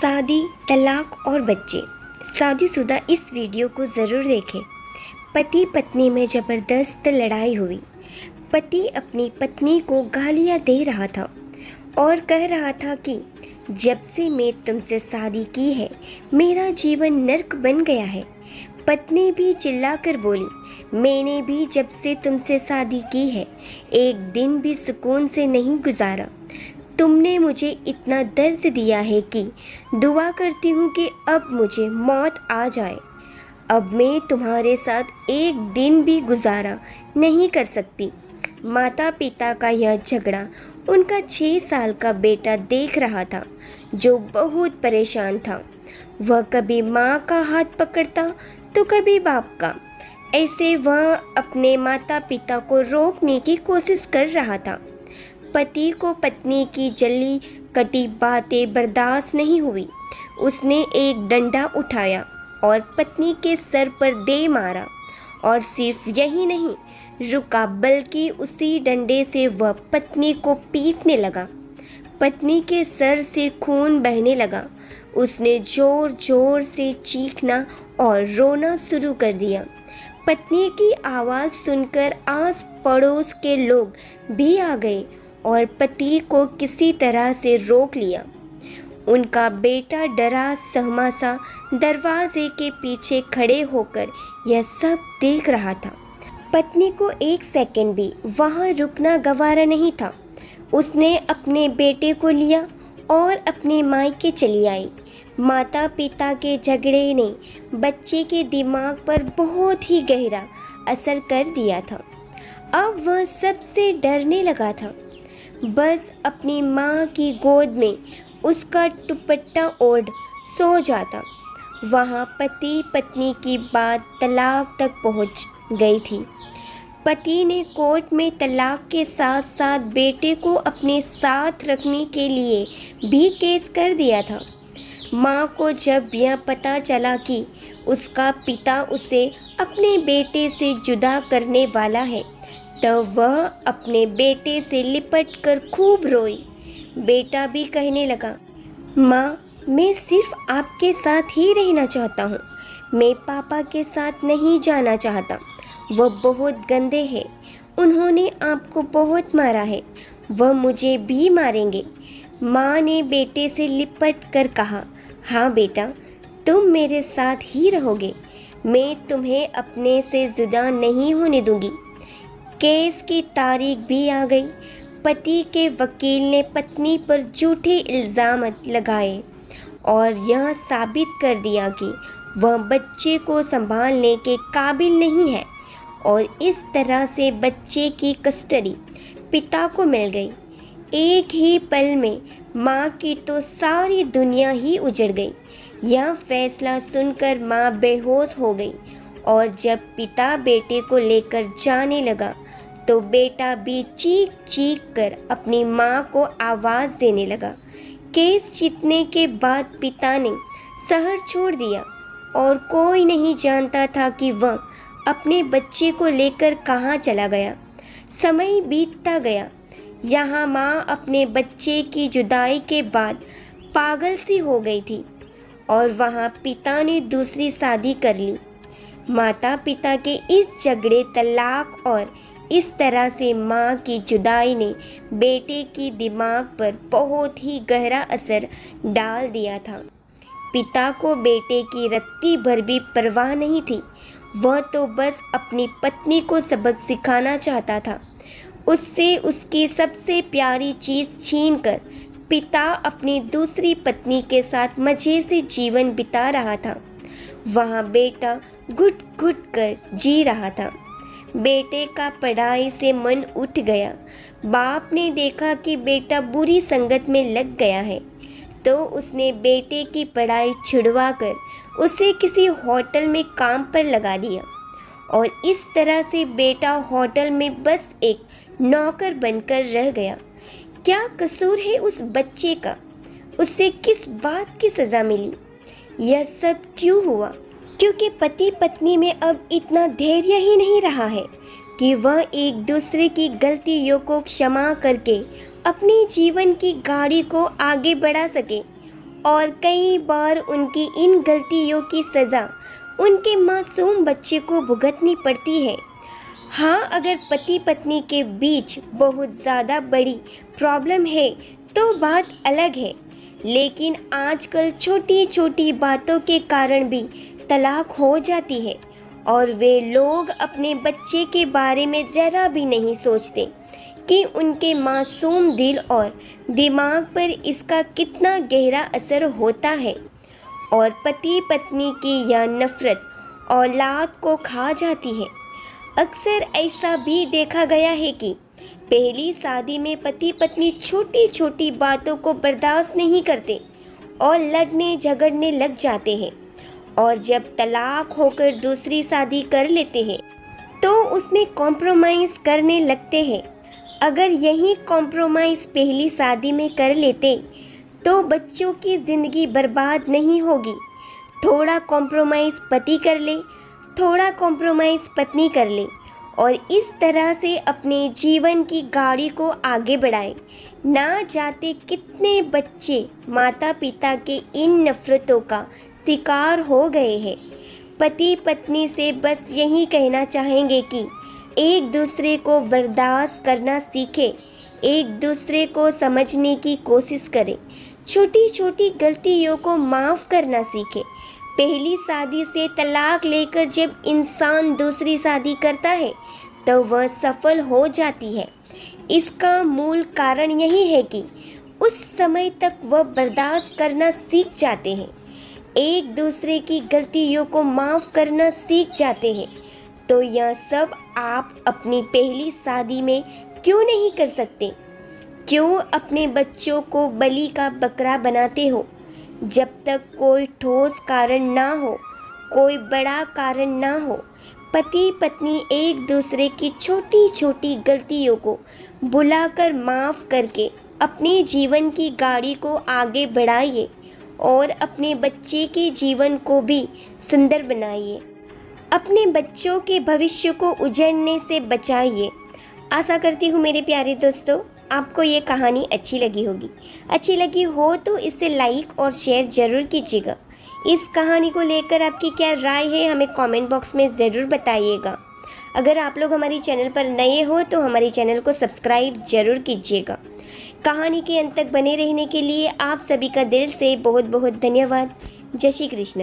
शादी, तलाक और बच्चे। शादीशुदा इस वीडियो को ज़रूर देखें। पति पत्नी में ज़बरदस्त लड़ाई हुई। पति अपनी पत्नी को गालियां दे रहा था और कह रहा था कि जब से मैं तुमसे शादी की है मेरा जीवन नर्क बन गया है। पत्नी भी चिल्लाकर बोली, मैंने भी जब से तुमसे शादी की है एक दिन भी सुकून से नहीं गुजारा। तुमने मुझे इतना दर्द दिया है कि दुआ करती हूँ कि अब मुझे मौत आ जाए। अब मैं तुम्हारे साथ एक दिन भी गुजारा नहीं कर सकती। माता पिता का यह झगड़ा उनका 6 साल का बेटा देख रहा था, जो बहुत परेशान था। वह कभी माँ का हाथ पकड़ता तो कभी बाप का। ऐसे वह अपने माता पिता को रोकने की कोशिश कर रहा था। पति को पत्नी की जली कटी बातें बर्दाश्त नहीं हुई। उसने एक डंडा उठाया और पत्नी के सर पर दे मारा। और सिर्फ यही नहीं रुका, बल्कि उसी डंडे से वह पत्नी को पीटने लगा। पत्नी के सर से खून बहने लगा। उसने जोर जोर से चीखना और रोना शुरू कर दिया। पत्नी की आवाज़ सुनकर आस पड़ोस के लोग भी आ गए और पति को किसी तरह से रोक लिया। उनका बेटा डरा सहमा सा दरवाजे के पीछे खड़े होकर यह सब देख रहा था। पत्नी को एक सेकंड भी वहाँ रुकना गवारा नहीं था। उसने अपने बेटे को लिया और अपने मायके चली आई। माता पिता के झगड़े ने बच्चे के दिमाग पर बहुत ही गहरा असर कर दिया था। अब वह सबसे डरने लगा था। बस अपनी माँ की गोद में उसका दुपट्टा ओढ़ सो जाता। वहाँ पति पत्नी की बात तलाक तक पहुँच गई थी। पति ने कोर्ट में तलाक के साथ साथ बेटे को अपने साथ रखने के लिए भी केस कर दिया था। माँ को जब यह पता चला कि उसका पिता उसे अपने बेटे से जुदा करने वाला है, तब वह अपने बेटे से लिपट कर खूब रोई। बेटा भी कहने लगा, माँ, मैं सिर्फ आपके साथ ही रहना चाहता हूँ। मैं पापा के साथ नहीं जाना चाहता। वह बहुत गंदे हैं। उन्होंने आपको बहुत मारा है। वह मुझे भी मारेंगे। माँ ने बेटे से लिपट कर कहा, हाँ बेटा, तुम मेरे साथ ही रहोगे। मैं तुम्हें अपने से जुदा नहीं होने दूंगी। केस की तारीख भी आ गई। पति के वकील ने पत्नी पर झूठे इल्ज़ाम लगाए और यह साबित कर दिया कि वह बच्चे को संभालने के काबिल नहीं है, और इस तरह से बच्चे की कस्टडी पिता को मिल गई। एक ही पल में माँ की तो सारी दुनिया ही उजड़ गई। यह फैसला सुनकर माँ बेहोश हो गई, और जब पिता बेटे को लेकर जाने लगा तो बेटा भी चीख चीख कर अपनी माँ को आवाज़ देने लगा। केस जीतने के बाद पिता ने शहर छोड़ दिया और कोई नहीं जानता था कि वह अपने बच्चे को लेकर कहाँ चला गया। समय बीतता गया। यहाँ माँ अपने बच्चे की जुदाई के बाद पागल सी हो गई थी, और वहाँ पिता ने दूसरी शादी कर ली। माता पिता के इस झगड़े, तलाक और इस तरह से माँ की जुदाई ने बेटे की दिमाग पर बहुत ही गहरा असर डाल दिया था। पिता को बेटे की रत्ती भर भी परवाह नहीं थी। वह तो बस अपनी पत्नी को सबक सिखाना चाहता था। उससे उसकी सबसे प्यारी चीज़ छीनकर पिता अपनी दूसरी पत्नी के साथ मज़े से जीवन बिता रहा था। वहाँ बेटा घुट घुट कर जी रहा था। बेटे का पढ़ाई से मन उठ गया। बाप ने देखा कि बेटा बुरी संगत में लग गया है, तो उसने बेटे की पढ़ाई छुड़वा कर उसे किसी होटल में काम पर लगा दिया, और इस तरह से बेटा होटल में बस एक नौकर बनकर रह गया। क्या कसूर है उस बच्चे का? उसे किस बात की सज़ा मिली? यह सब क्यों हुआ? क्योंकि पति पत्नी में अब इतना धैर्य ही नहीं रहा है कि वह एक दूसरे की गलतियों को क्षमा करके अपने जीवन की गाड़ी को आगे बढ़ा सके। और कई बार उनकी इन गलतियों की सज़ा उनके मासूम बच्चे को भुगतनी पड़ती है। हाँ, अगर पति पत्नी के बीच बहुत ज़्यादा बड़ी प्रॉब्लम है तो बात अलग है, लेकिन आजकल छोटी छोटी बातों के कारण भी तलाक हो जाती है और वे लोग अपने बच्चे के बारे में ज़रा भी नहीं सोचते कि उनके मासूम दिल और दिमाग पर इसका कितना गहरा असर होता है और पति पत्नी की यह नफ़रत औलाद को खा जाती है। अक्सर ऐसा भी देखा गया है कि पहली शादी में पति पत्नी छोटी छोटी बातों को बर्दाश्त नहीं करते और लड़ने झगड़ने लग जाते हैं, और जब तलाक होकर दूसरी शादी कर लेते हैं तो उसमें कॉम्प्रोमाइज़ करने लगते हैं। अगर यही कॉम्प्रोमाइज़ पहली शादी में कर लेते तो बच्चों की ज़िंदगी बर्बाद नहीं होगी। थोड़ा कॉम्प्रोमाइज़ पति कर ले, थोड़ा कॉम्प्रोमाइज़ पत्नी कर ले और इस तरह से अपने जीवन की गाड़ी को आगे बढ़ाए। ना जाते कितने बच्चे माता पिता के इन नफ़रतों का शिकार हो गए हैं। पति पत्नी से बस यही कहना चाहेंगे कि एक दूसरे को बर्दाश्त करना सीखें, एक दूसरे को समझने की कोशिश करें, छोटी छोटी गलतियों को माफ़ करना सीखें। पहली शादी से तलाक लेकर जब इंसान दूसरी शादी करता है तो वह सफल हो जाती है। इसका मूल कारण यही है कि उस समय तक वह बर्दाश्त करना सीख जाते हैं, एक दूसरे की गलतियों को माफ़ करना सीख जाते हैं। तो यह सब आप अपनी पहली शादी में क्यों नहीं कर सकते? क्यों अपने बच्चों को बलि का बकरा बनाते हो? जब तक कोई ठोस कारण ना हो, कोई बड़ा कारण ना हो, पति पत्नी एक दूसरे की छोटी छोटी गलतियों को बुलाकर माफ़ करके अपने जीवन की गाड़ी को आगे बढ़ाइए और अपने बच्चे के जीवन को भी सुंदर बनाइए। अपने बच्चों के भविष्य को उजड़ने से बचाइए। आशा करती हूँ मेरे प्यारे दोस्तों, आपको ये कहानी अच्छी लगी होगी। अच्छी लगी हो तो इसे लाइक और शेयर ज़रूर कीजिएगा। इस कहानी को लेकर आपकी क्या राय है हमें कमेंट बॉक्स में ज़रूर बताइएगा। अगर आप लोग हमारी चैनल पर नए हो तो हमारे चैनल को सब्सक्राइब ज़रूर कीजिएगा। कहानी के अंत तक बने रहने के लिए आप सभी का दिल से बहुत बहुत धन्यवाद। जय श्री कृष्ण।